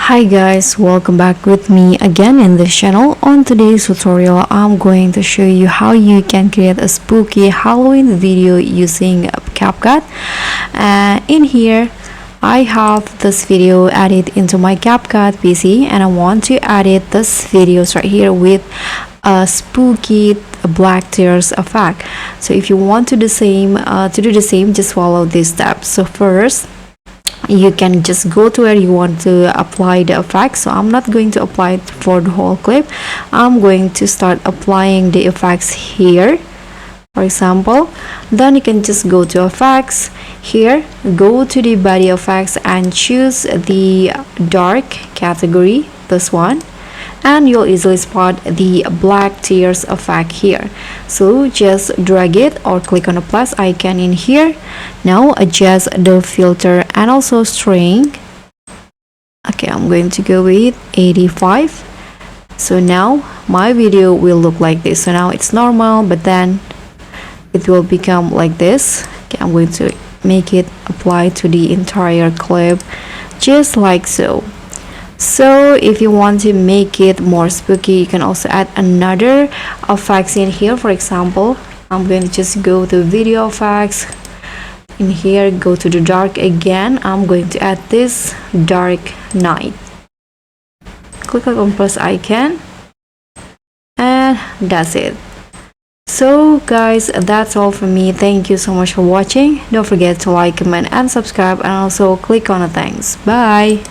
Hi guys, welcome back with me again in this channel. On today's tutorial, I'm going to show you how you can create a spooky Halloween video using CapCut. In here, I have this video added into my CapCut PC, and I want to edit this videos right here with a spooky black tears effect. So if you want to do the same, just follow these steps. So first, you can just go to where you want to apply the effect. So I'm not going to apply it for the whole clip. I'm going to start applying the effects here, for example. Then you can just go to effects here, go to the body effects and choose the dark category, this one, and you'll easily spot the black tears effect here. So just drag it or click on the plus icon in here. Now adjust the filter and also string. Okay, I'm going to go with 85. So now my video will look like this. So now it's normal, but then it will become like this. Okay, I'm going to make it apply to the entire clip, just like so. So if you want to make it more spooky, you can also add another effects in here. For example, I'm going to just go to video effects in here, go to the dark again. I'm going to add this dark night. Click on plus icon, and that's it. So guys, that's all for me. Thank you so much for watching. Don't forget to like, comment and subscribe, and also click on the thanks. Bye.